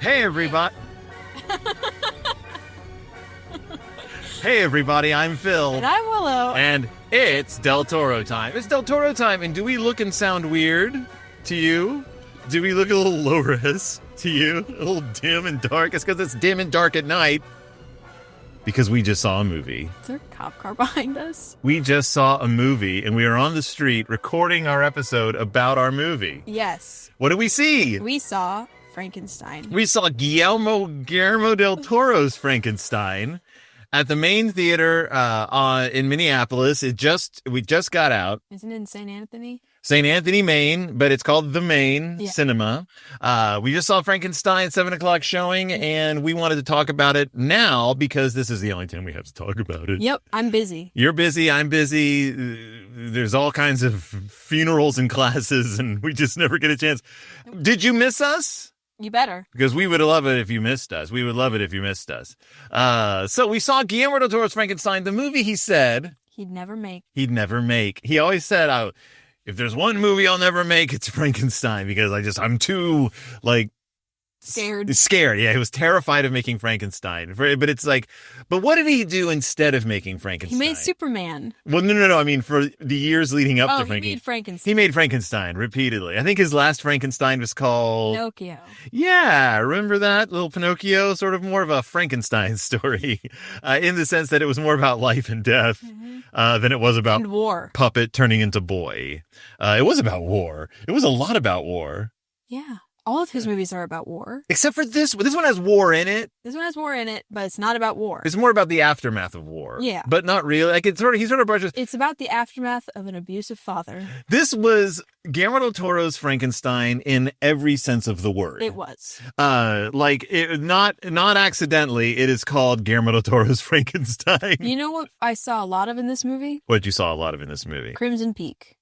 Hey everybody. Hey everybody, I'm Phil. And I'm Willow. And it's Del Toro time. It's Del Toro time, and do we look and sound weird to you? Do we look a little low res to you? A little dim and dark? It's because it's dim and dark at night. Because we just saw a movie. Is there a cop car behind us? We just saw a movie, and we are on the street recording our episode about our movie. Yes. What did we see? We saw Frankenstein. We saw Guillermo del Toro's Frankenstein at the main theater in Minneapolis. We just got out. Isn't it in St. Anthony? St. Anthony, Maine, but it's called The Maine Cinema. We just saw Frankenstein 7 o'clock showing, and we wanted to talk about it now because this is the only time we have to talk about it. Yep, I'm busy. You're busy, I'm busy. There's all kinds of funerals and classes, and we just never get a chance. Did you miss us? You better. Because we would love it if you missed us. We would love it if you missed us. So we saw Guillermo del Toro's Frankenstein, the movie he said He'd never make. He always said, if there's one movie I'll never make, it's Frankenstein, because I'm too, Scared. Yeah, he was terrified of making Frankenstein. But what did he do instead of making Frankenstein? He made Superman. Well, no. I mean, for the years leading up to Frankenstein. He made Frankenstein. He made Frankenstein repeatedly. I think his last Frankenstein was called Pinocchio. Yeah, remember that? Little Pinocchio, sort of more of a Frankenstein story, in the sense that it was more about life and death than it was about war. Puppet turning into boy. It was about war. It was a lot about war. Yeah. All of his movies are about war. Except for this. This one has war in it. This one has war in it, but it's not about war. It's more about the aftermath of war. Yeah. But not really. He sort of brushes. It's about the aftermath of an abusive father. This was Guillermo del Toro's Frankenstein in every sense of the word. It was. Not accidentally, it is called Guillermo del Toro's Frankenstein. You know what I saw a lot of in this movie? What you saw a lot of in this movie? Crimson Peak.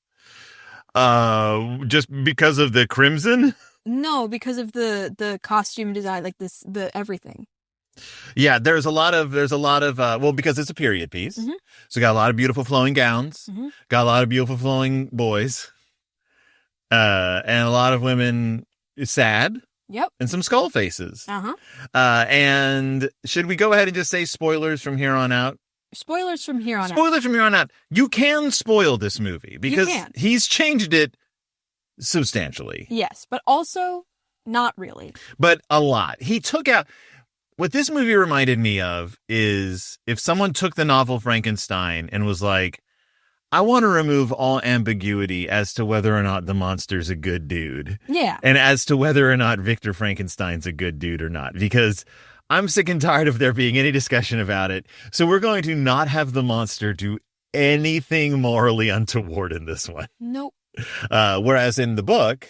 Just because of the crimson? No, because of the costume design, the everything. Yeah, there's a lot of because it's a period piece. Mm-hmm. So got a lot of beautiful flowing gowns, got a lot of beautiful flowing boys, and a lot of women sad. Yep. And some skull faces. Uh-huh. And should we go ahead and just say spoilers from here on out? Spoilers from here on out. Spoilers from here on out. You can spoil this movie because he's changed it substantially. Yes, but also not really. But a lot. He took out... What this movie reminded me of is if someone took the novel Frankenstein and was like, I want to remove all ambiguity as to whether or not the monster's a good dude. Yeah. And as to whether or not Victor Frankenstein's a good dude or not. Because I'm sick and tired of there being any discussion about it. So we're going to not have the monster do anything morally untoward in this one. Nope. Whereas in the book,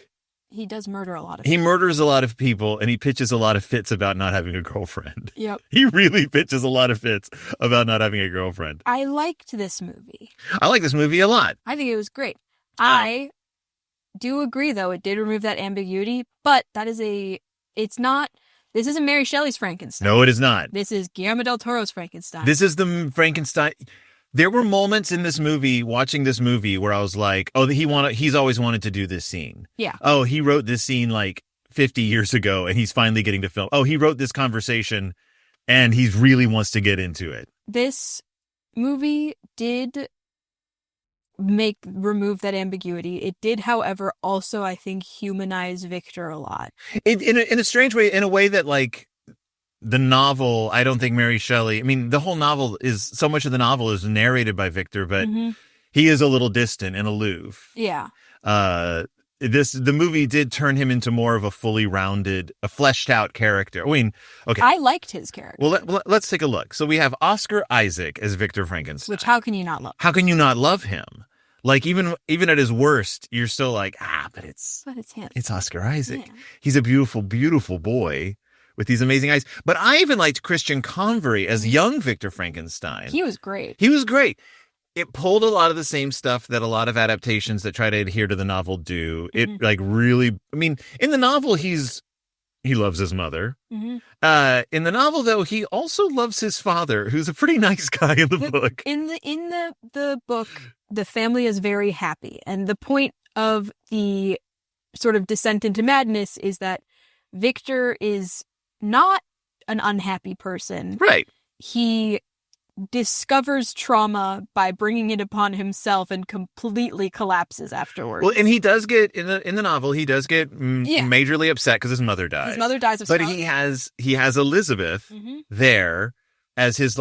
he does murder a lot of people. He murders a lot of people, and he pitches a lot of fits about not having a girlfriend. Yep. He really pitches a lot of fits about not having a girlfriend. I liked this movie. I like this movie a lot. I think it was great. I do agree, though, it did remove that ambiguity, but this isn't Mary Shelley's Frankenstein. No, it is not. This is Guillermo del Toro's Frankenstein. This is the Frankenstein... There were moments in this movie, watching this movie, where I was like, oh, he's always wanted to do this scene. Yeah. Oh, he wrote this scene 50 years ago, and he's finally getting to film. Oh, he wrote this conversation, and he really wants to get into it. This movie did remove that ambiguity. It did, however, also, I think, humanize Victor a lot. In a strange way, in a way that, the novel, I don't think Mary Shelley... I mean, the whole novel so much of the novel is narrated by Victor, but he is a little distant and aloof. Yeah. The movie did turn him into more of a fully rounded, a fleshed out character. I mean, okay. I liked his character. Well, let's take a look. So we have Oscar Isaac as Victor Frankenstein. Which, how can you not love? How can you not love him? Even at his worst, you're still but it's him. It's Oscar Isaac. Yeah. He's a beautiful, beautiful boy with these amazing eyes. But I even liked Christian Convery as young Victor Frankenstein. He was great. It pulled a lot of the same stuff that a lot of adaptations that try to adhere to the novel do. It really, I mean, in the novel, he loves his mother. Mm-hmm. In the novel, though, he also loves his father, who's a pretty nice guy in the book. In the book, the family is very happy. And the point of the sort of descent into madness is that Victor is not an unhappy person. Right. He discovers trauma by bringing it upon himself and completely collapses afterwards. Well, and he does get in the novel. He does get majorly upset because his mother dies. His mother dies of but shock. he has Elizabeth there as his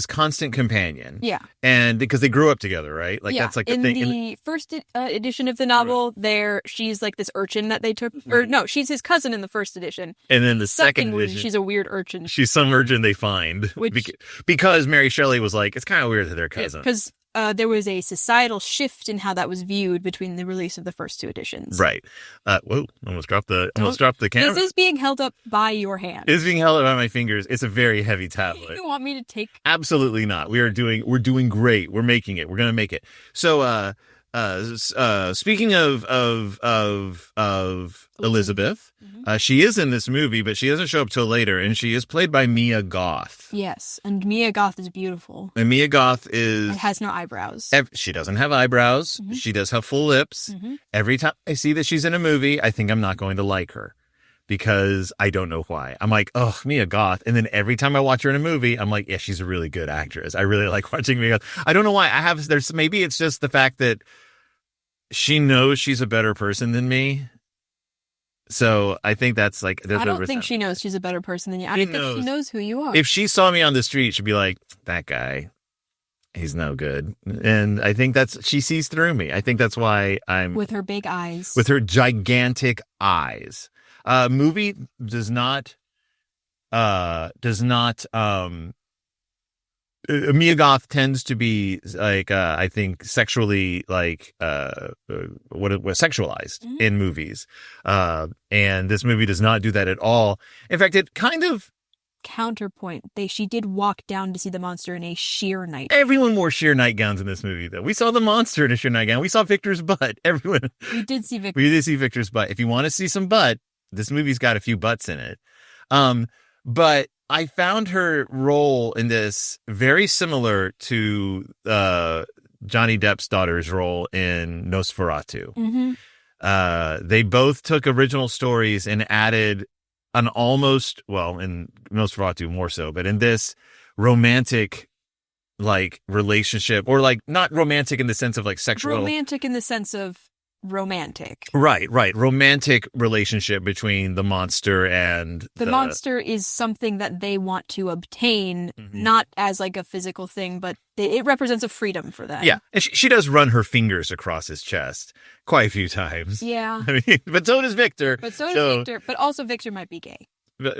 constant companion. Yeah, and because they grew up together, right? Like that's like the in thing. The first edition of the novel, she's like this urchin that they took, or no, she's his cousin in the first edition. And then the second one, edition, she's a weird urchin. She's some urchin they find, because Mary Shelley was like, it's kind of weird that they're cousins. Because there was a societal shift in how that was viewed between the release of the first two editions. Right. Whoa! Almost dropped the camera. This is being held up by your hand. It's being held up by my fingers. It's a very heavy tablet. You want me to take? Absolutely not. We're doing great. We're making it. We're gonna make it. So, speaking of Elizabeth, she is in this movie, but she doesn't show up till later, and she is played by Mia Goth. Yes, and Mia Goth is beautiful. And Mia Goth has no eyebrows. She doesn't have eyebrows. She does have full lips. Every time I see that she's in a movie, I think I'm not going to like her. Because I don't know why. I'm like, oh, Mia Goth. And then every time I watch her in a movie, I'm like, yeah, she's a really good actress. I really like watching Mia Goth. I don't know why. Maybe it's just the fact that she knows she's a better person than me. So I think that's like... I don't think she knows she's a better person than you. I don't think she knows who you are. If she saw me on the street, she'd be like, that guy, he's no good. And I think she sees through me. I think that's why I'm... With her big eyes. With her gigantic eyes. Movie does not Mia Goth tends to be like I think sexually like what it was sexualized in movies, and this movie does not do that at all. In fact, it kind of counterpoint. She did walk down to see the monster in a sheer night. Everyone wore sheer nightgowns in this movie, though. We saw the monster in a sheer nightgown. We saw Victor's butt. Everyone. We did see Victor. We did see Victor's butt. If you want to see some butt, this movie's got a few butts in it. But I found her role in this very similar to Johnny Depp's daughter's role in Nosferatu. They both took original stories and added an almost, well, in Nosferatu more so, but in this romantic like relationship, or like not romantic in the sense of like sexual. Romantic in the sense of romantic. Right. Romantic relationship between the monster and the monster is something that they want to obtain, not as like a physical thing, but it represents a freedom for them. Yeah. And she does run her fingers across his chest quite a few times. Yeah. I mean, but so does Victor. But also Victor might be gay.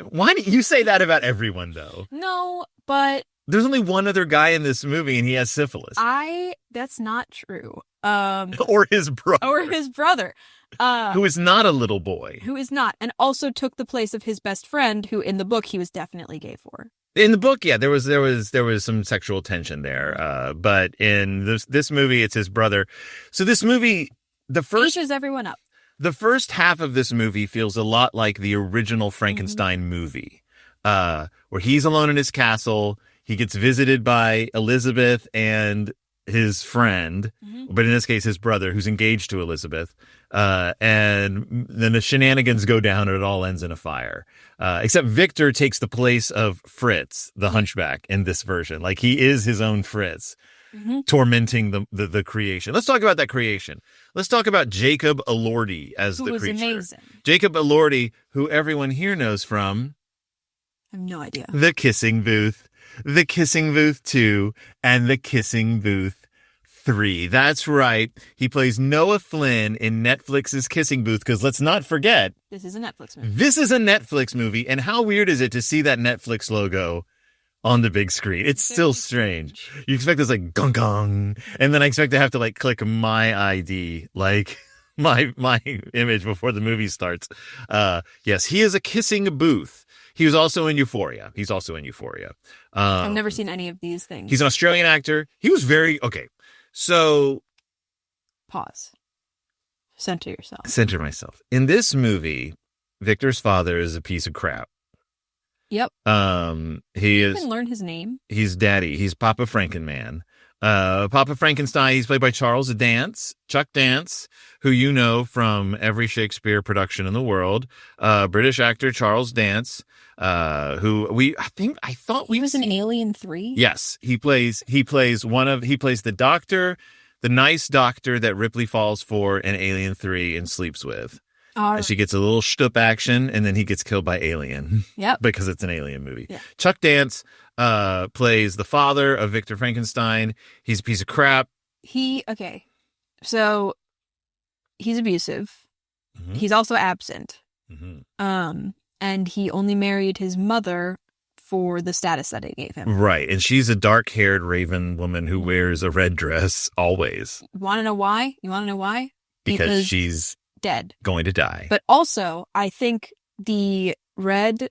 Why do you say that about everyone, though? No, but there's only one other guy in this movie, and he has syphilis. That's not true. Or his brother. Who is not a little boy. Who is not, and also took the place of his best friend, who in the book he was definitely gay for. In the book, yeah, there was some sexual tension there. But in this movie, it's his brother. So this movie, ages everyone up. The first half of this movie feels a lot like the original Frankenstein movie, where he's alone in his castle. He gets visited by Elizabeth and his friend, but in this case, his brother, who's engaged to Elizabeth. And then the shenanigans go down and it all ends in a fire. Except Victor takes the place of Fritz, the hunchback, in this version. Like, he is his own Fritz, tormenting the creation. Let's talk about that creation. Let's talk about Jacob Elordi as the creature. Who was amazing. Jacob Elordi, who everyone here knows from... I have no idea. The Kissing Booth. The Kissing Booth 2 and The Kissing Booth 3. That's right. He plays Noah Flynn in Netflix's Kissing Booth, because let's not forget... This is a Netflix movie. This is a Netflix movie, and how weird is it to see that Netflix logo on the big screen? It's still strange. You expect this like gong gong, and then I expect to have to like click my ID, like my image before the movie starts. Yes, he is a Kissing Booth. He was also in Euphoria. I've never seen any of these things. He's an Australian actor. He was okay. So... Pause. Center yourself. Center myself. In this movie, Victor's father is a piece of crap. Yep. He is... You can learn his name. He's Daddy. He's Papa Frankenman. Papa Frankenstein, he's played by Chuck Dance, who you know from every Shakespeare production in the world. British actor Charles Dance, who I thought he was in Alien 3. Yes, he plays the doctor, the nice doctor that Ripley falls for in Alien 3 and sleeps with. And she gets a little shtup action, and then he gets killed by Alien. Yep. Because it's an Alien movie. Yeah. Chuck Dance plays the father of Victor Frankenstein. He's a piece of crap. So he's abusive. Mm-hmm. He's also absent. Mm-hmm. And he only married his mother for the status that it gave him. Right. And she's a dark-haired raven woman who wears a red dress always. Want to know why? You want to know why? Because she's dead. Going to die. But also, I think the red,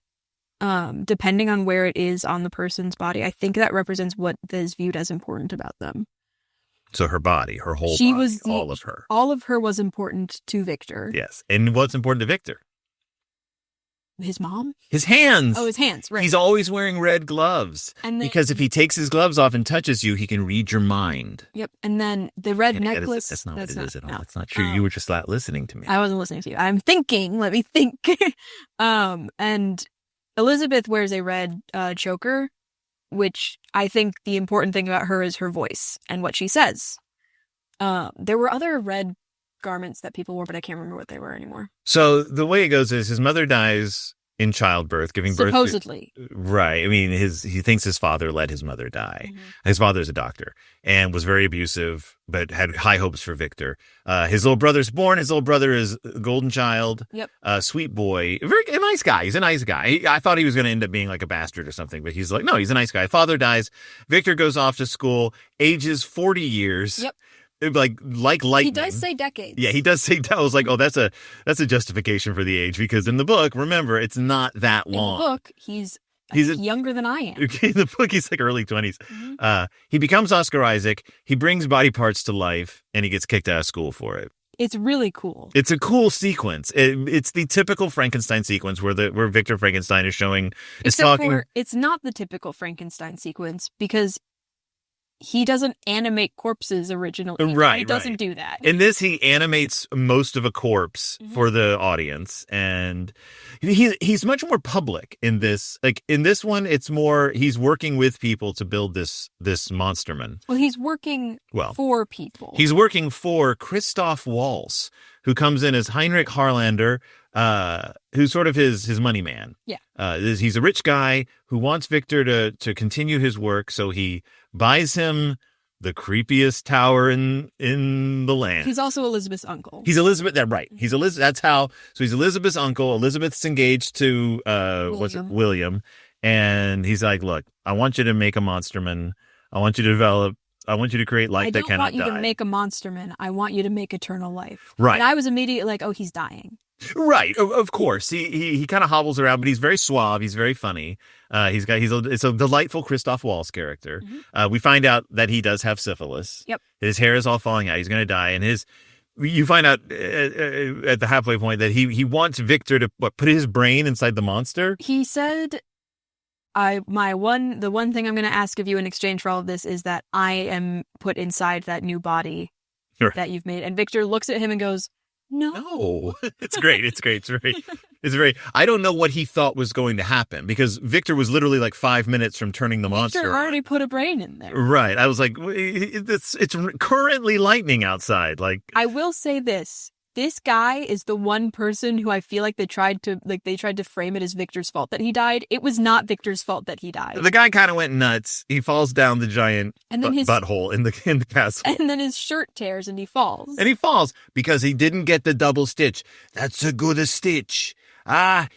depending on where it is on the person's body, I think that represents what is viewed as important about them. So her body, her whole body, all of her. All of her was important to Victor. Yes. And what's important to Victor? His mom? His hands. Oh, his hands, right. He's always wearing red gloves. Because if he takes his gloves off and touches you, he can read your mind. Yep. And then the red necklace. That's not what it is at all. That's not true. You were just not listening to me. I wasn't listening to you. I'm thinking. Let me think. And Elizabeth wears a red choker, which I think the important thing about her is her voice and what she says. There were other red garments that people wore, but I can't remember what they were anymore. So the way it goes is his mother dies in childbirth, giving birth. Supposedly. Right. I mean, he thinks his father let his mother die. Mm-hmm. His father's a doctor and was very abusive, but had high hopes for Victor. His little brother's born. His little brother is a golden child. Yep. Sweet boy. A nice guy. He's a nice guy. I thought he was going to end up being like a bastard or something, but he's like, no, he's a nice guy. Father dies. Victor goes off to school, ages 40 years. Yep. Like lightning. He does say decades. Yeah, he does say. I was like, oh, that's a justification for the age, because in the book, remember, it's not that long. In the book, he's younger than I am. Okay, in the book, he's like early 20s. Mm-hmm. He becomes Oscar Isaac. He brings body parts to life, and he gets kicked out of school for it. It's really cool. It's a cool sequence. It's the typical Frankenstein sequence where Victor Frankenstein is showing it's not the typical Frankenstein sequence because he doesn't animate corpses originally. Right. He doesn't do that. In this, he animates most of a corpse for the audience. And he's much more public in this. Like in this one, it's more he's working with people to build this monsterman. Well, he's working for people. He's working for Christoph Waltz, who comes in as Heinrich Harlander, who's sort of his money man. Yeah. He's a rich guy who wants Victor to continue his work, so he buys him the creepiest tower in the land. He's also Elizabeth's uncle. He's Elizabeth. That's right. He's Elizabeth. That's how. So he's Elizabeth's uncle. Elizabeth's engaged to William, and he's like, "Look, I want you to make a monsterman. I want you to develop. I want you to create life that cannot die. I don't want you to make a monsterman. I want you to make eternal life." Right. And I was immediately like, "Oh, he's dying." Right, of course. He kind of hobbles around, but he's very suave. He's very funny. It's a delightful Christoph Waltz character. Mm-hmm. We find out that he does have syphilis. Yep. His hair is all falling out. He's going to die, and you find out at the halfway point that he wants Victor to put his brain inside the monster. He said, the one thing I'm going to ask of you in exchange for all of this is that I am put inside that new body that you've made." And Victor looks at him and goes, No. It's great. It's very, I don't know what he thought was going to happen, because Victor was literally like 5 minutes from turning the monster. Victor already put a brain in there. Right. I was like, it's currently lightning outside. Like, I will say this. This guy is the one person who I feel like they tried to frame it as Victor's fault that he died. It was not Victor's fault that he died. The guy kind of went nuts. He falls down the giant butthole in the castle. And then his shirt tears and he falls. And he falls because he didn't get the double stitch. That's a good stitch.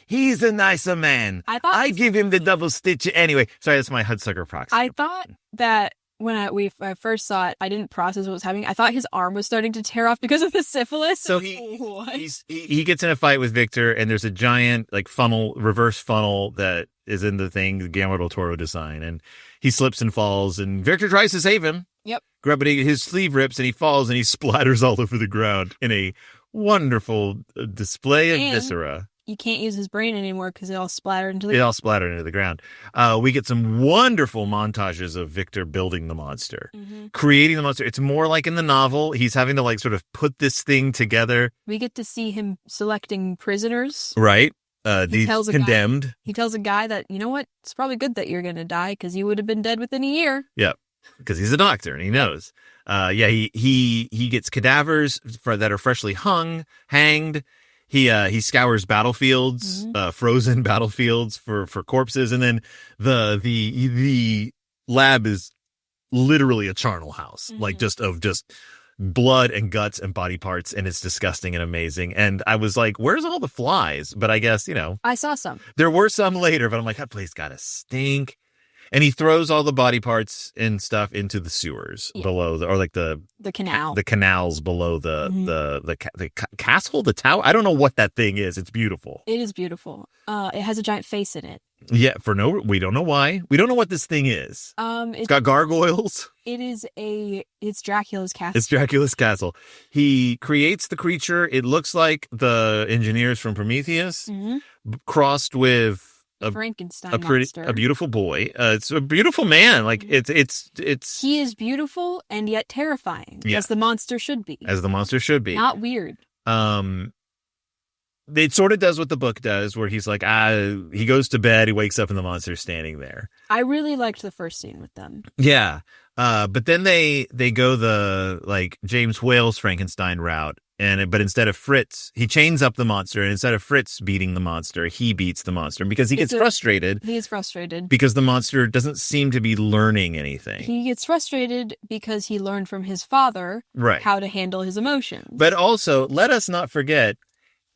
He's a nicer man. I give him the double stitch anyway. Sorry, that's my Hudsucker proxy. I thought that when I first saw it, I didn't process what was happening. I thought his arm was starting to tear off because of the syphilis. So he gets in a fight with Victor, and there's a giant reverse funnel that is in the thing, the Guillermo del Toro design, and he slips and falls, and Victor tries to save him. Yep. But his sleeve rips, and he falls, and he splatters all over the ground in a wonderful display of viscera. you can't use his brain anymore because it all splattered into the It all splattered into the ground. We get some wonderful montages of Victor building the monster, creating the monster. It's more like in the novel. He's having to like sort of put this thing together. We get to see him selecting prisoners. Right. The condemned. He tells a guy that, you know what? It's probably good that you're going to die because you would have been dead within a year. Yeah. Because he's a doctor and he knows. He gets cadavers that are freshly hanged. He scours battlefields, frozen battlefields for corpses, and then the lab is literally a charnel house, like just blood and guts and body parts, and it's disgusting and amazing. And I was like, where's all the flies? But I guess, I saw some. There were some later, but I'm like, that place gotta stink. And he throws all the body parts and stuff into the sewers below the canal, the canals below the castle, the tower. I don't know what that thing is. It's beautiful. It is beautiful. It has a giant face in it. Yeah, we don't know why. We don't know what this thing is. It's got gargoyles. It's Dracula's castle. It's Dracula's castle. He creates the creature. It looks like the engineers from Prometheus crossed with a Frankenstein monster. A beautiful boy. It's a beautiful man. Like it's. He is beautiful and yet terrifying, as the monster should be. As the monster should be. Not weird. It sort of does what the book does, where he's like, he goes to bed, he wakes up, and the monster's standing there. I really liked the first scene with them. Yeah. But then they go the like James Whale's Frankenstein route. But instead of Fritz, he chains up the monster, and instead of Fritz beating the monster, he beats the monster because he gets frustrated. He is frustrated. Because the monster doesn't seem to be learning anything. He gets frustrated because he learned from his father how to handle his emotions. But also, let us not forget,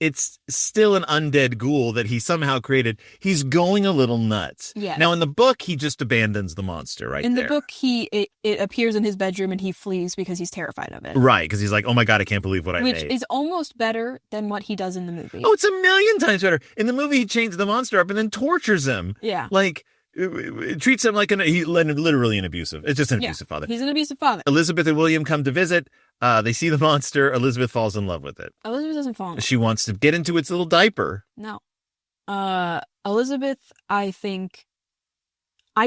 it's still an undead ghoul that he somehow created. He's going a little nuts. Yeah. Now, in the book, he just abandons the monster in the book, it appears in his bedroom and he flees because he's terrified of it. Right, because he's like, oh my God, I can't believe what I made. Which is almost better than what he does in the movie. Oh, it's a million times better. In the movie, he chains the monster up and then tortures him. Yeah. Like, it treats him like literally an abusive. It's just an abusive father. He's an abusive father. Elizabeth and William come to visit. They see the monster. Elizabeth falls in love with it. Elizabeth doesn't fall in love. She wants to get into its little diaper. No. Elizabeth, I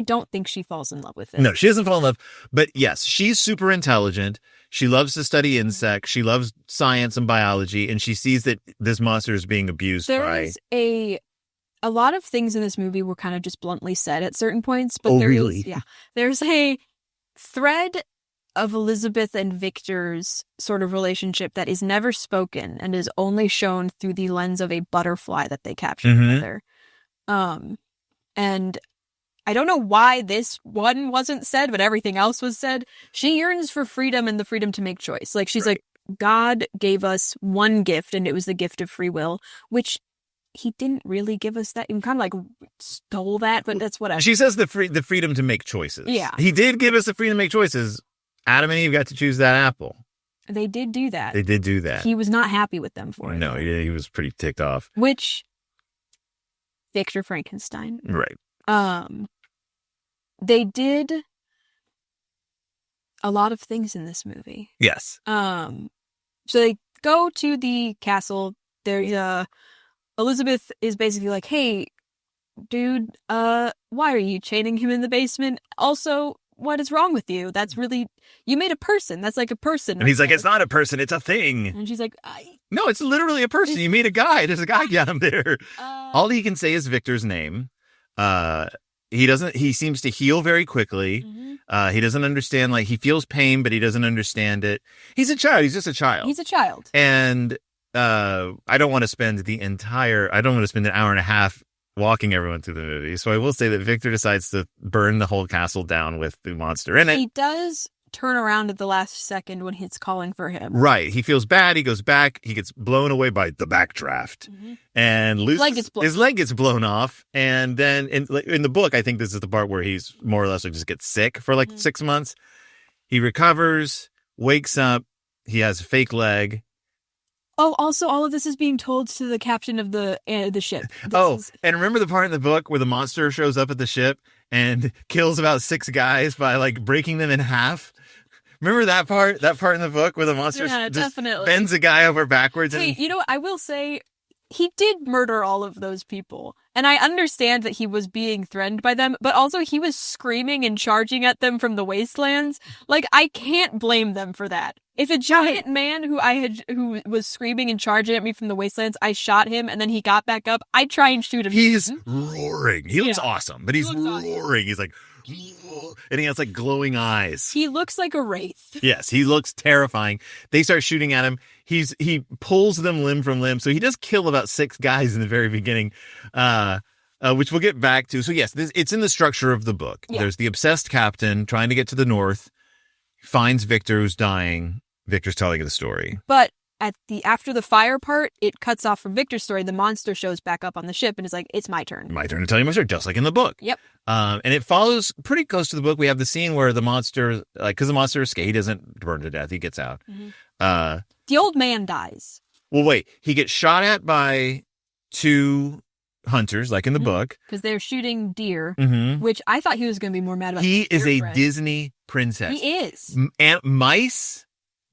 don't think she falls in love with it. No, she doesn't fall in love. But yes, she's super intelligent. She loves to study insects. She loves science and biology. And she sees that this monster is being abused by... A lot of things in this movie were kind of just bluntly said at certain points. But really? There's a thread of Elizabeth and Victor's sort of relationship that is never spoken and is only shown through the lens of a butterfly that they capture together. And I don't know why this one wasn't said, but everything else was said. She yearns for freedom and the freedom to make choice. Like, she's like, God gave us one gift, and it was the gift of free will, which he didn't really give us that. He kind of like stole that, but that's whatever. She says the freedom to make choices. Yeah. He did give us the freedom to make choices. Adam and Eve got to choose that apple. They did do that. They did do that. He was not happy with them for it. No, he was pretty ticked off. Which, Victor Frankenstein. Right. They did a lot of things in this movie. Yes. So they go to the castle. There's Elizabeth is basically like, hey, dude, why are you chaining him in the basement? Also, what is wrong with you? That's really... You made a person. That's like a person. And he's like, it's not a person. It's a thing. And she's like, no, it's literally a person. You made a guy. There's a guy down there. All he can say is Victor's name. He seems to heal very quickly. He doesn't understand, like, he feels pain, but he doesn't understand it. He's a child. He's just a child. He's a child. And I don't want to spend an hour and a half walking everyone through the movie. So I will say that Victor decides to burn the whole castle down with the monster in it. He does turn around at the last second when he's calling for him. Right. He feels bad. He goes back. He gets blown away by the backdraft. And his leg gets blown off. And then in the book, I think this is the part where he's more or less just gets sick for like 6 months. He recovers, wakes up. He has a fake leg. Oh, also, all of this is being told to the captain of the ship. And remember the part in the book where the monster shows up at the ship and kills about 6 guys by, like, breaking them in half? Remember that part? That part in the book where the monster just definitely bends a guy over backwards? Hey, you know what? I will say, he did murder all of those people. And I understand that he was being threatened by them, but also he was screaming and charging at them from the wastelands. Like, I can't blame them for that. If a giant man who was screaming and charging at me from the wastelands, I shot him and then he got back up, I'd try and shoot him. He's roaring. He looks awesome, but he's roaring. Awesome. He's like, and he has like glowing eyes. He looks like a wraith. Yes, he looks terrifying. They start shooting at him. He pulls them limb from limb. So he does kill about 6 guys in the very beginning, which we'll get back to. So yes, it's in the structure of the book. Yeah. There's the obsessed captain trying to get to the north, finds Victor who's dying. Victor's telling the story. But after the fire part, it cuts off from Victor's story. The monster shows back up on the ship and is like, it's my turn. My turn to tell you my story, just like in the book. Yep. And it follows pretty close to the book. We have the scene where the monster, because the monster escapes, he doesn't burn to death. He gets out. Mm-hmm. The old man dies. Well, wait. He gets shot at by 2 hunters, like in the book. Because they're shooting deer, which I thought he was going to be more mad about. He is a Disney princess. He is. Mice,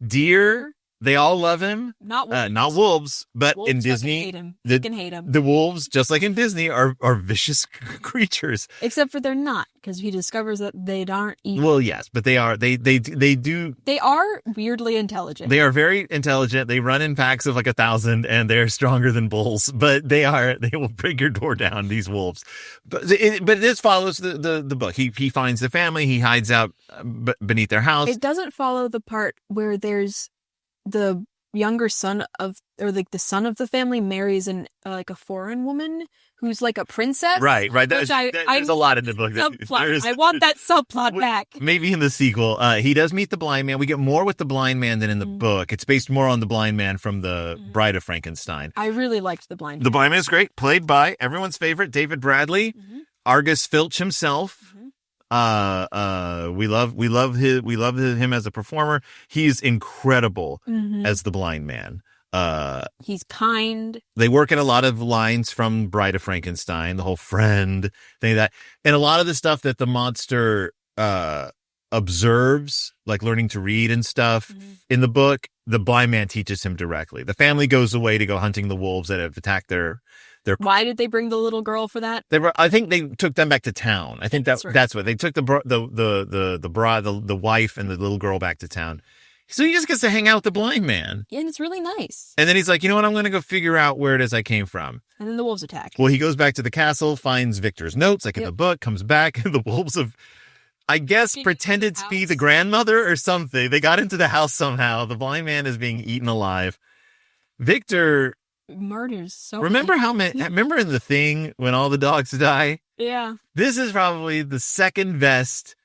deer, they all love him. Not wolves, but wolves in Disney, hate him. Hate him. The wolves, just like in Disney, are vicious creatures. Except for they're not, because he discovers that they aren't evil. Well, yes, but they are. They do. They are weirdly intelligent. They are very intelligent. They run in packs of like 1,000, and they're stronger than bulls. But they will break your door down. These wolves. But this follows the book. He finds the family. He hides out beneath their house. It doesn't follow the part where there's the younger son the son of the family marries a foreign woman who's like a princess. Right. There's a lot in the book. I want that subplot back. Maybe in the sequel. He does meet the blind man. We get more with the blind man than in the book. It's based more on the blind man from the Bride of Frankenstein. I really liked the blind man. The blind man is great. Played by everyone's favorite, David Bradley, Argus Filch himself. We love him as a performer. He's incredible as the blind man. He's kind. They work in a lot of lines from Bride of Frankenstein, the whole friend thing, that, and a lot of the stuff that the monster observes, like learning to read and stuff in the book, the blind man teaches him directly. The family goes away to go hunting the wolves that have attacked their. Why did they bring the little girl for that? I think they took them back to town. I think that's what they took the bride, the wife, and the little girl back to town. So he just gets to hang out with the blind man. Yeah, and it's really nice. And then he's like, you know what? I'm going to go figure out where it is I came from. And then the wolves attack. Well, he goes back to the castle, finds Victor's notes, like in the book, comes back, and the wolves have, I guess, pretended to be the grandmother or something. They got into the house somehow. The blind man is being eaten alive. Victor murders so remember in The Thing when all the dogs die? Yeah. This is probably the second best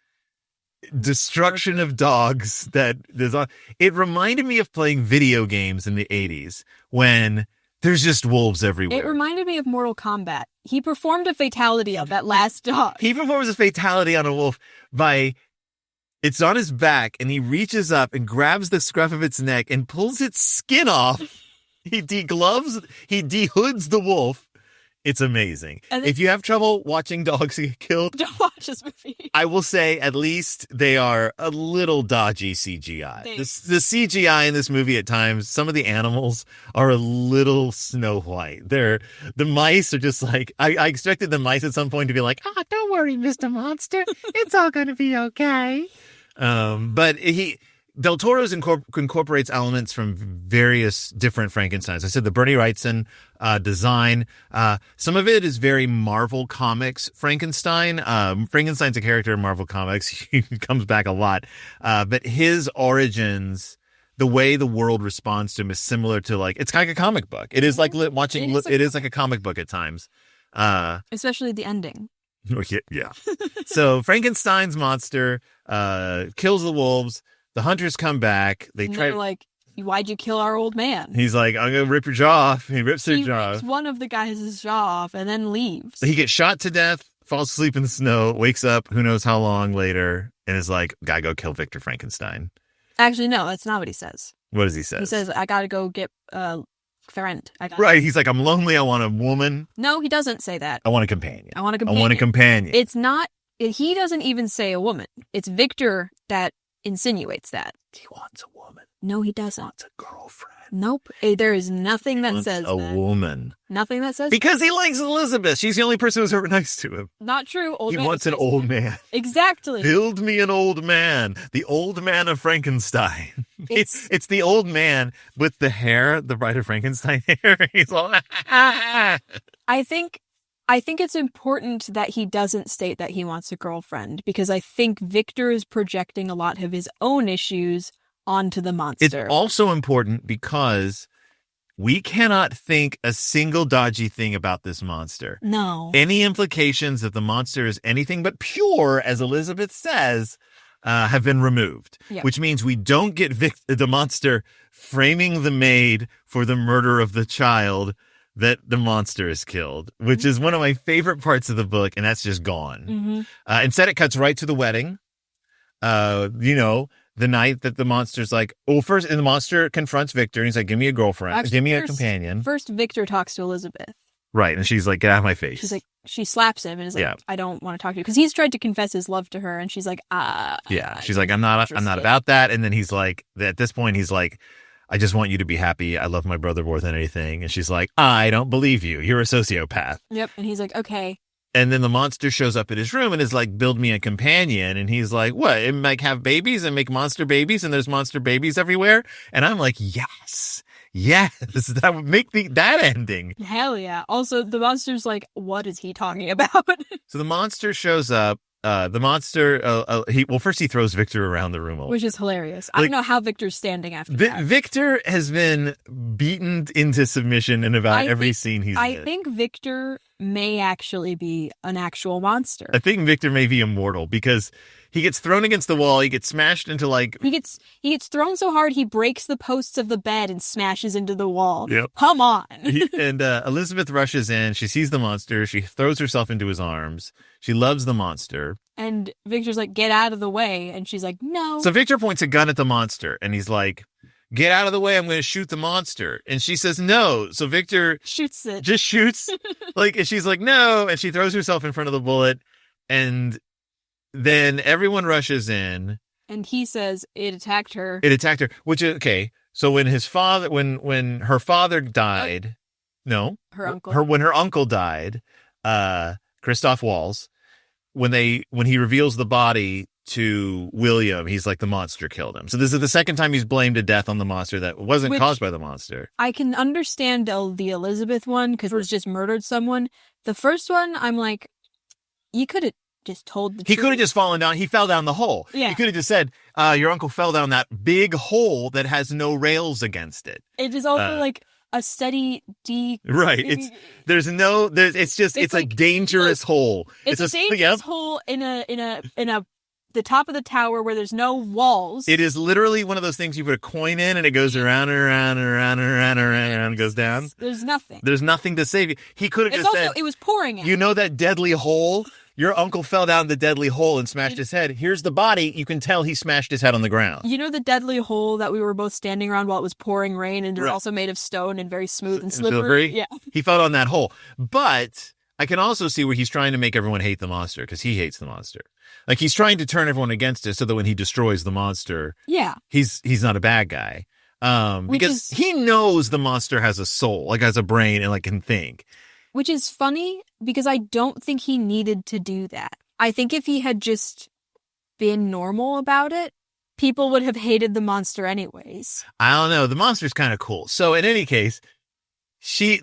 destruction of dogs that there's on. It reminded me of playing video games in the 80s when there's just wolves everywhere. It reminded me of Mortal Kombat. He performed a fatality on that last dog. He performs a fatality on a wolf it's on his back, and he reaches up and grabs the scruff of its neck and pulls its skin off. He dehoods the wolf. It's amazing. If you have trouble watching dogs get killed, don't watch this movie. I will say at least they are a little dodgy CGI. The CGI in this movie at times, some of the animals are a little Snow White. The mice are just like, I expected the mice at some point to be like, don't worry, Mr. Monster. It's all going to be okay. But Del Toro's incorporates elements from various different Frankensteins. I said the Bernie Wrightson design. Some of it is very Marvel Comics Frankenstein. Frankenstein's a character in Marvel Comics. He comes back a lot. But his origins, the way the world responds to him is similar to it's like a comic book. It is like watching. It is like a comic book at times. Especially the ending. Yeah. So Frankenstein's monster kills the wolves. The hunters come back. They're like, why'd you kill our old man? He's like, I'm going to rip your jaw off. He rips their jaw off. One of the guys' jaw off and then leaves. He gets shot to death, falls asleep in the snow, wakes up who knows how long later, and is like, gotta go kill Victor Frankenstein. Actually, no, that's not what he says. What does he say? He says, I gotta go get friend. Right, he's like, I'm lonely, I want a woman. No, he doesn't say that. I want a companion. I want a companion. It's not, he doesn't even say a woman. It's Victor that insinuates that. He wants a woman. No, he doesn't. Wants a girlfriend. Nope. There is nothing that Wants says a that. woman. Nothing that says Because he likes Elizabeth. She's the only person who's ever nice to him. Not true. He wants an old man. Exactly. Build me an old man. The old man of Frankenstein. It's the old man with the hair, the Bride of Frankenstein hair. He's all, I think it's important that he doesn't state that he wants a girlfriend, because I think Victor is projecting a lot of his own issues onto the monster. It's also important because we cannot think a single dodgy thing about this monster. No. Any implications that the monster is anything but pure, as Elizabeth says, have been removed. Yeah. Which means we don't get the monster framing the maid for the murder of the child that the monster is killed, which is one of my favorite parts of the book, and that's just gone. Mm-hmm. Instead, it cuts right to the wedding. The night that the monster's like, first, and the monster confronts Victor, and he's like, give me a girlfriend. Actually, give me a companion. First, Victor talks to Elizabeth. Right, and she's like, get out of my face. She's like, she slaps him and is like, Yeah. I don't want to talk to you. Because he's tried to confess his love to her, and she's like, Yeah, she's like, I'm not about that. And then he's like, at this point, he's like, I just want you to be happy. I love my brother more than anything. And she's like, I don't believe you. You're a sociopath. Yep, and he's like, okay. And then the monster shows up at his room and is like, build me a companion. And he's like, what? And like have babies and make monster babies, and there's monster babies everywhere. And I'm like, yes, that would make that ending. Hell yeah. Also, the monster's like, what is he talking about? So the monster shows up. First he throws Victor around the room a lot. Which is hilarious. I don't know how Victor's standing after that. Victor has been beaten into submission in about every scene he's in. I think Victor may actually be an actual monster. I think Victor may be immortal because he gets thrown against the wall. He gets smashed into like... He gets thrown so hard he breaks the posts of the bed and smashes into the wall. Yep. Come on. And Elizabeth rushes in. She sees the monster. She throws herself into his arms. She loves the monster. And Victor's like, get out of the way. And she's like, no. So Victor points a gun at the monster and he's like, get out of the way. I'm going to shoot the monster. And she says, no. So Victor shoots it. Just shoots. And she's like, no. And she throws herself in front of the bullet. And then everyone rushes in. And he says it attacked her. Which is okay. So when her father died, her uncle. When her uncle died, Christoph Waltz, when he reveals the body to William, he's like, the monster killed him. So this is the second time he's blamed a death on the monster that wasn't caused by the monster. I can understand the Elizabeth one because it was just murdered someone. The first one, I'm like, you could have just told the truth. He could have just fallen down. He fell down the hole. Yeah. He could have just said, your uncle fell down that big hole that has no rails against it. It is also like a steady right. It's a dangerous hole. It's a dangerous hole in the top of the tower where there's no walls. It is literally one of those things you put a coin in and it goes around and around and around and around and around and goes down. There's nothing. There's nothing to save you. He could have just said, it was pouring out. You know that deadly hole? Your uncle fell down the deadly hole and smashed his head. Here's the body. You can tell he smashed his head on the ground. You know the deadly hole that we were both standing around while it was pouring rain, and it was also made of stone and very smooth and slippery? Yeah. He fell down that hole. But I can also see where he's trying to make everyone hate the monster because he hates the monster. Like he's trying to turn everyone against it so that when he destroys the monster, he's not a bad guy. Because he knows the monster has a soul, like has a brain and like can think. Which is funny because I don't think he needed to do that. I think if he had just been normal about it, people would have hated the monster anyways. I don't know. The monster's kind of cool. So in any case,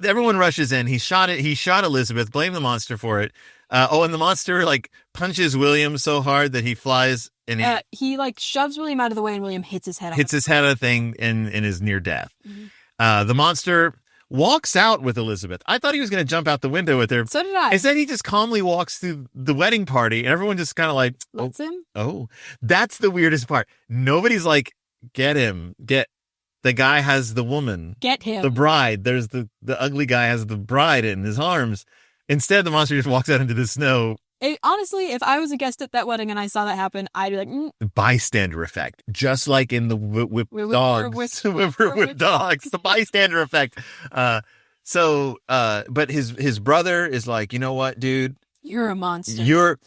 everyone rushes in. He shot Elizabeth, blamed the monster for it. And the monster like punches William so hard that he flies and he like shoves William out of the way and William hits his head on a thing and is near death. Mm-hmm. The monster walks out with Elizabeth. I thought he was going to jump out the window with her. So did I. Instead, he just calmly walks through the wedding party, and everyone just kind of like, lets him? Oh, that's the weirdest part. Nobody's like, get him. The guy has the woman. Get him. The bride. There's the ugly guy has the bride in his arms. Instead, the monster just walks out into the snow. Honestly, if I was a guest at that wedding and I saw that happen, I'd be like, Bystander effect. Just like in the whip dogs. Whip dogs. The bystander effect. But his brother is like, you know what, dude? You're a monster. You're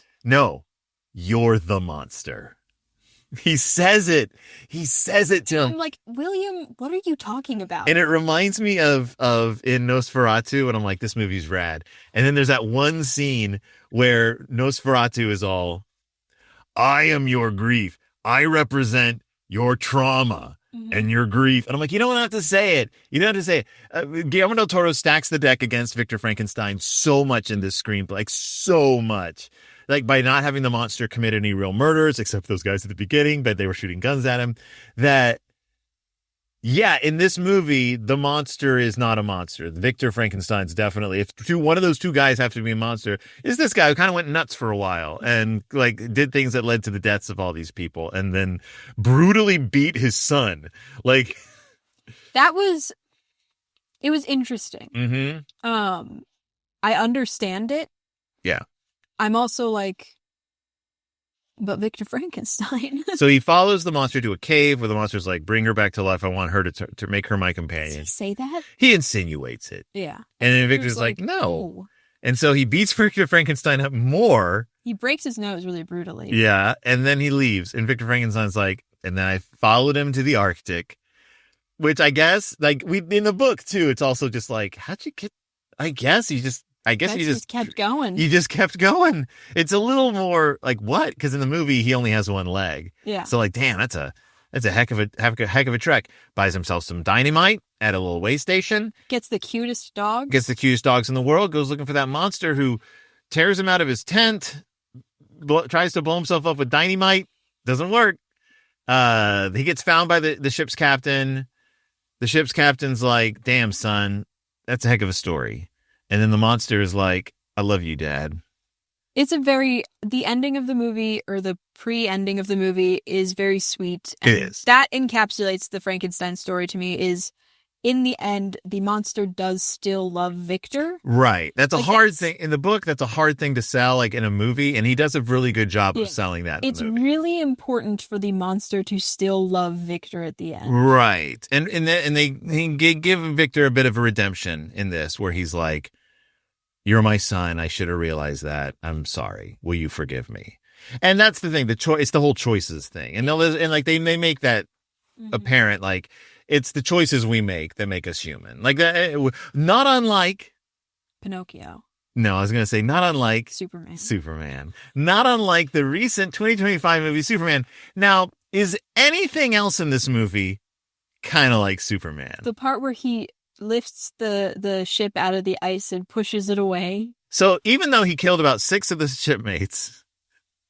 the monster. He says it. He says it to him. I'm like, William, what are you talking about? And it reminds me of in Nosferatu, and I'm like, this movie's rad. And then there's that one scene where Nosferatu is all, I am your grief. I represent your trauma and your grief. And I'm like, you don't have to say it. You don't have to say it. Guillermo del Toro stacks the deck against Victor Frankenstein so much in this screenplay, like so much. Like by not having the monster commit any real murders, except those guys at the beginning, but they were shooting guns at him. That, yeah, in this movie, the monster is not a monster. Victor Frankenstein's definitely, if one of those two guys have to be a monster, is this guy who kind of went nuts for a while and like did things that led to the deaths of all these people and then brutally beat his son. Like it was interesting. Mm-hmm. I understand it. Yeah. I'm also like, but Victor Frankenstein. So he follows the monster to a cave where the monster's like, bring her back to life. I want her to make her my companion. Does he say that? He insinuates it. Yeah. And then Victor's like, no. And so he beats Victor Frankenstein up more. He breaks his nose really brutally. Yeah. And then he leaves. And Victor Frankenstein's like, and then I followed him to the Arctic, which I guess, like in the book too, it's also just like, how'd you get, I guess you just kept going. You just kept going. It's a little more like what? Because in the movie he only has one leg. Yeah. So like, damn, that's a heck of a trek. Buys himself some dynamite at a little way station. Gets the cutest dog. Gets the cutest dogs in the world. Goes looking for that monster who tears him out of his tent. Tries to blow himself up with dynamite. Doesn't work. He gets found by the ship's captain. The ship's captain's like, damn, son, that's a heck of a story. And then the monster is like, I love you, Dad. It's the ending of the movie, or the pre-ending of the movie, is very sweet. And it is. That encapsulates the Frankenstein story to me, is in the end, the monster does still love Victor. Right. That's a hard thing. In the book, that's a hard thing to sell, like in a movie, and he does a really good job of selling that in the movie. It's really important for the monster to still love Victor at the end. Right. And they give Victor a bit of a redemption in this, where he's like, you're my son. I should have realized that. I'm sorry. Will you forgive me? And that's the thing. It's the whole choices thing. And like they make that apparent. Like it's the choices we make that make us human. Like that. Not unlike Pinocchio. No, I was going to say not unlike Superman. Not unlike the recent 2025 movie Superman. Now, is anything else in this movie kind of like Superman? The part where he lifts the ship out of the ice and pushes it away. So even though he killed about 6 of the shipmates,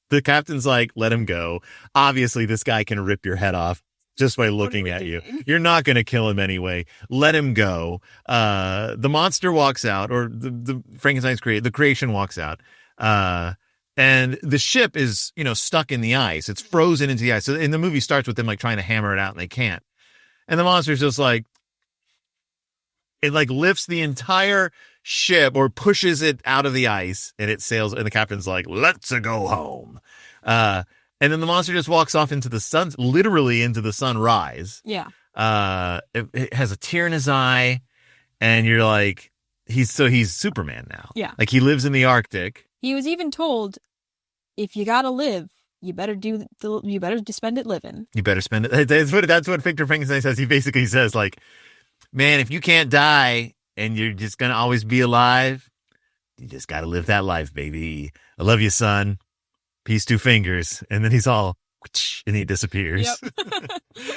the captain's like, let him go. Obviously, this guy can rip your head off just by looking at you. You're not going to kill him anyway. Let him go. The monster walks out, or the Frankenstein's creation walks out. And the ship is, stuck in the ice. It's frozen into the ice. So in the movie starts with them like trying to hammer it out and they can't. And the monster's just like, it like lifts the entire ship or pushes it out of the ice and it sails. And the captain's like, let's go home. And then the monster just walks off into the sun, literally into the sunrise. Yeah. It has a tear in his eye and you're like, he's Superman now. Yeah. Like he lives in the Arctic. He was even told, if you gotta live, you better spend it living. You better spend it. That's what Victor Frankenstein says. He basically says like, man, if you can't die and you're just going to always be alive, you just got to live that life, baby. I love you, son. Peace, 2 fingers. And then he's all, and he disappears. Yep.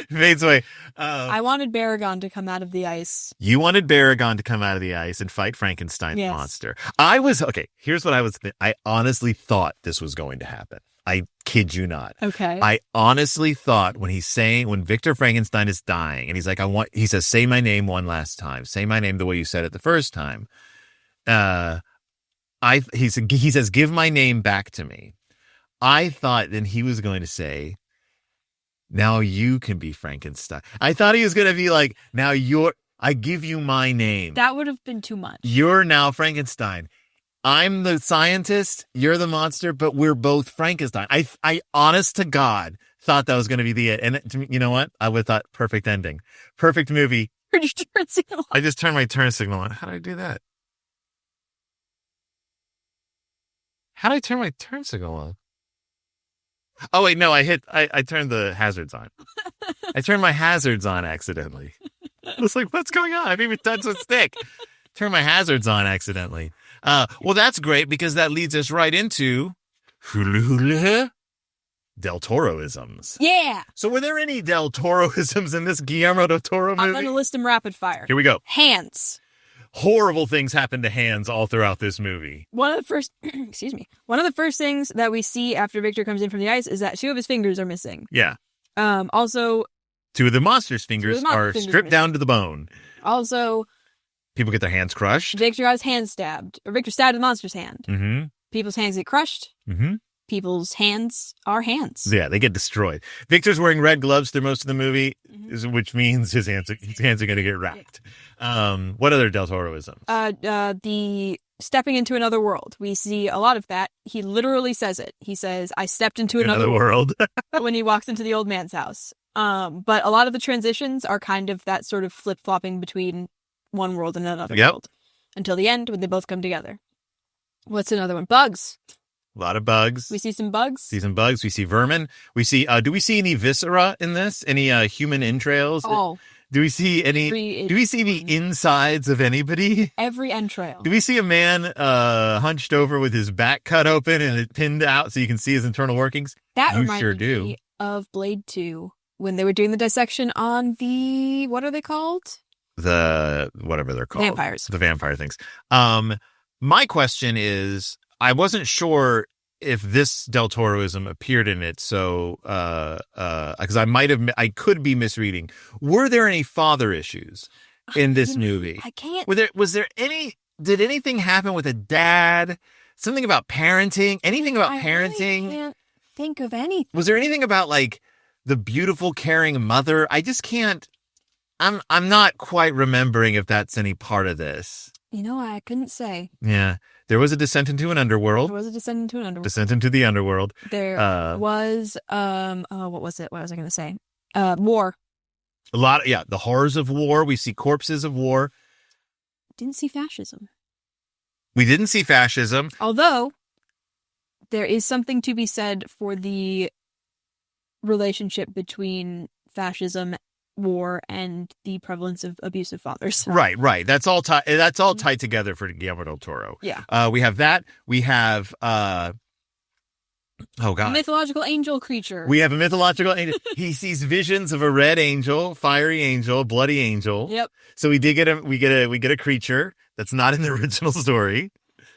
Fades away. I wanted Baragon to come out of the ice. You wanted Baragon to come out of the ice and fight Frankenstein's monster. Here's what I was thinking. I honestly thought this was going to happen. I kid you not. Okay. I honestly thought when Victor Frankenstein is dying and he's like, he says, say my name one last time. Say my name the way you said it the first time. He says, give my name back to me. I thought then he was going to say, now you can be Frankenstein. I thought he was going to be like, I give you my name. That would have been too much. You're now Frankenstein. I'm the scientist, you're the monster, but we're both Frankenstein. I honest to God, thought that was going to be the it. And you know what? I would have thought perfect ending. Perfect movie. Turn your turn signal on. I just turned my turn signal on. How do I do that? How do I turn my turn signal on? Oh, wait, no, I turned the hazards on. I turned my hazards on accidentally. I was like, what's going on? I didn't even touch the stick. Turn my hazards on accidentally. Well, that's great because that leads us right into Del Toro-isms. Yeah. So were there any Del Toro-isms in this Guillermo del Toro movie? I'm going to list them rapid fire. Here we go. Hands. Horrible things happen to hands all throughout this movie. One of the first, one of the first things that we see after Victor comes in from the ice is that 2 of his fingers are missing. Yeah. Also, 2 of the monster's fingers are stripped down to the bone. Also, people get their hands crushed. Victor got his hand stabbed. Or Victor stabbed the monster's hand. Mm-hmm. People's hands get crushed. Mm-hmm. People's hands are hands. Yeah, they get destroyed. Victor's wearing red gloves through most of the movie, which means his hands are going to get racked. What other Del Toro-isms? The stepping into another world. We see a lot of that. He literally says it. He says, I stepped into another world. when he walks into the old man's house. But a lot of the transitions are kind of that sort of flip-flopping between one world and another world. Until the end, when they both come together. What's another one? Bugs. A lot of bugs. We see some bugs. We see vermin. We see, do we see any viscera in this? Any human entrails? Oh. Do we see any, do we see the insides of anybody? Every entrail. Do we see a man hunched over with his back cut open and it pinned out so you can see his internal workings? That reminded me of Blade 2 when they were doing the dissection on the, what are they called? Whatever they're called. Vampires. The vampire things. My question is, I wasn't sure if this Del Toro-ism appeared in it, so because I could be misreading. Were there any father issues in this movie? I can't. Did anything happen with a dad? Something about parenting? Anything about parenting? I can't think of anything. Was there anything about like the beautiful, caring mother? I just can't. I'm not quite remembering if that's any part of this. I couldn't say. Yeah. There was a descent into an underworld. Descent into the underworld. There was, what was it? What was I going to say? War. A lot of, the horrors of war. We see corpses of war. Didn't see fascism. We didn't see fascism. Although, there is something to be said for the relationship between fascism, war, and the prevalence of abusive fathers. Right. That's all tied together for Guillermo del Toro. Yeah. We have that. We have oh god, a mythological angel creature. We have a mythological angel. He sees visions of a red angel, fiery angel, bloody angel. Yep. So we get a creature that's not in the original story.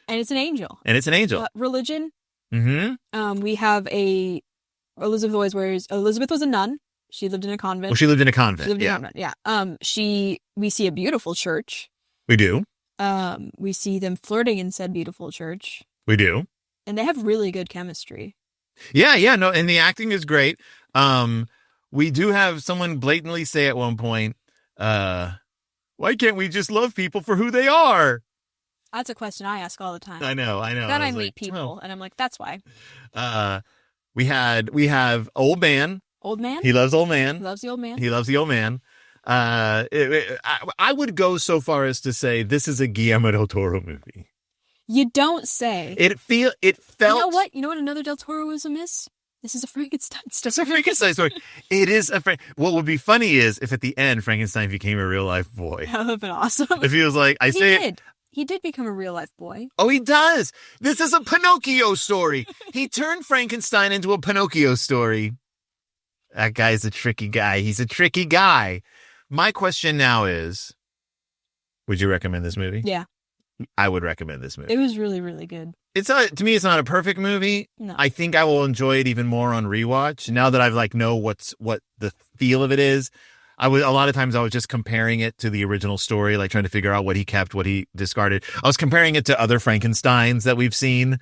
And it's an angel. Religion. Mm-hmm. We have Elizabeth was a nun. She lived in a convent. Well, she lived in a convent. Yeah. We see a beautiful church. We do. We see them flirting in said beautiful church. We do. And they have really good chemistry. Yeah, no, and the acting is great. We do have someone blatantly say at one point, why can't we just love people for who they are? That's a question I ask all the time. I know. Then I meet people, and I'm like, that's why. We have old man. Old man? He loves old man. He loves the old man. I would go so far as to say this is a Guillermo del Toro movie. You don't say. It felt. You know what? You know what another Del Toro-ism is? This is a Frankenstein story. It's a Frankenstein story. It is what would be funny is if at the end Frankenstein became a real life boy. That would have been awesome. If he was like, He did become a real life boy. Oh, he does. This is a Pinocchio story. He turned Frankenstein into a Pinocchio story. That guy's a tricky guy. He's a tricky guy. My question now is, would you recommend this movie? Yeah. I would recommend this movie. It was really, really good. To me, it's not a perfect movie. No. I think I will enjoy it even more on rewatch. Now that I've know what the feel of it is. A lot of times I was just comparing it to the original story, trying to figure out what he kept, what he discarded. I was comparing it to other Frankensteins that we've seen.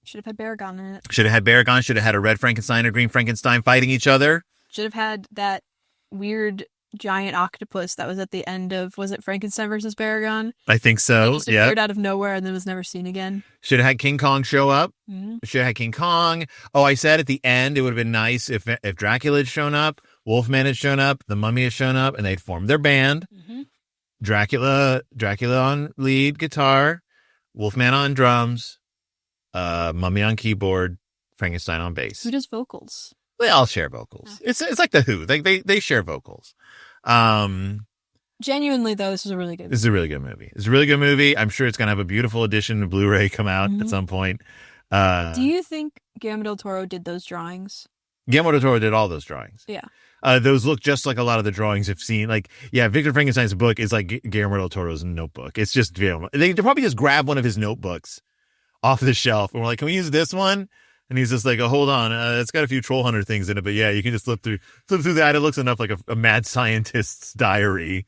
Should have had Baragon in it. Should have had Baragon. Should have had a red Frankenstein or green Frankenstein fighting each other. Should have had that weird giant octopus that was at the end of, was it Frankenstein versus Baragon? I think so. Just appeared out of nowhere and then was never seen again. Should have had King Kong show up. Mm-hmm. Should have had King Kong. Oh, I said at the end it would have been nice if Dracula had shown up, Wolfman had shown up, the Mummy had shown up, and they'd formed their band. Mm-hmm. Dracula on lead guitar, Wolfman on drums, Mummy on keyboard, Frankenstein on bass. Who does vocals? They all share vocals. It's like the Who. They share vocals. Genuinely, though, this is a really good movie. This is a really good movie. It's a really good movie. I'm sure it's going to have a beautiful edition of Blu-ray come out at some point. Do you think Guillermo del Toro did those drawings? Guillermo del Toro did all those drawings. Yeah. Those look just like a lot of the drawings I've seen. Like, yeah, Victor Frankenstein's book is like Guillermo del Toro's notebook. It's just, they probably just grab one of his notebooks off the shelf and we're like, can we use this one? And he's just like, oh, hold on. It's got a few Troll Hunter things in it, but yeah, you can just flip through that. It looks enough like a mad scientist's diary.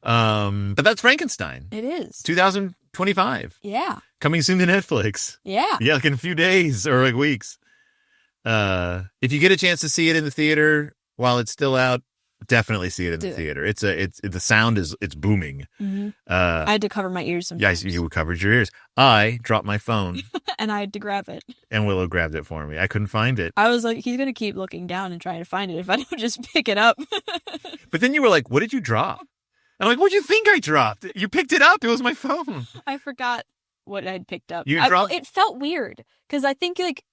But that's Frankenstein. It is. 2025. Yeah. Coming soon to Netflix. Yeah. Yeah, like in a few days or like weeks. If you get a chance to see it in the theater while it's still out, definitely see it in the theater. It's the sound it's booming. Mm-hmm. I had to cover my ears sometimes. Yeah, you covered your ears. I dropped my phone. And I had to grab it. And Willow grabbed it for me. I couldn't find it. I was like, he's going to keep looking down and trying to find it if I don't just pick it up. But then you were like, what did you drop? I'm like, what do you think I dropped? You picked it up. It was my phone. I forgot what I'd picked up. It felt weird because I think like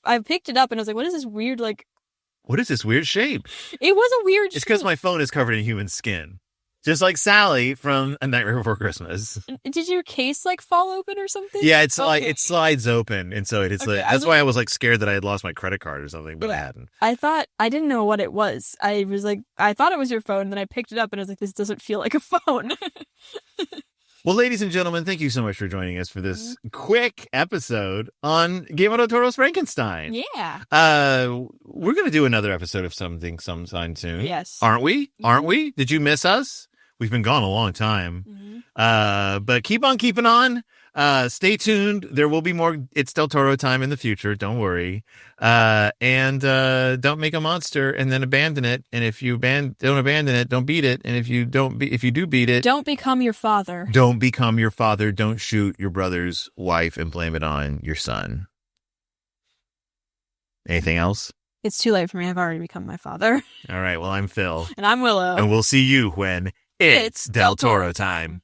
I picked it up and I was like, what is this weird what is this weird shape? It was a weird shape. It's because my phone is covered in human skin. Just like Sally from A Nightmare Before Christmas. Did your case fall open or something? Yeah, it slides open, and so that's why I was scared that I had lost my credit card or something, but I hadn't. I didn't know what it was. I was like, I thought it was your phone, and then I picked it up, and I was like, this doesn't feel like a phone. Well, ladies and gentlemen, thank you so much for joining us for this quick episode on Guillermo del Toro's Frankenstein. Yeah. We're going to do another episode of something sometime soon. Yes. Aren't we? Aren't we? Did you miss us? We've been gone a long time. Mm-hmm. But keep on keeping on. Stay tuned. There will be more It's Del Toro time in the future. Don't worry. And don't make a monster and then abandon it. And if you don't abandon it, don't beat it. And if you do beat it, don't become your father. Don't become your father. Don't shoot your brother's wife and blame it on your son. Anything else? It's too late for me. I've already become my father. All right. Well, I'm Phil. And I'm Willow. And we'll see you when it's Del Toro time.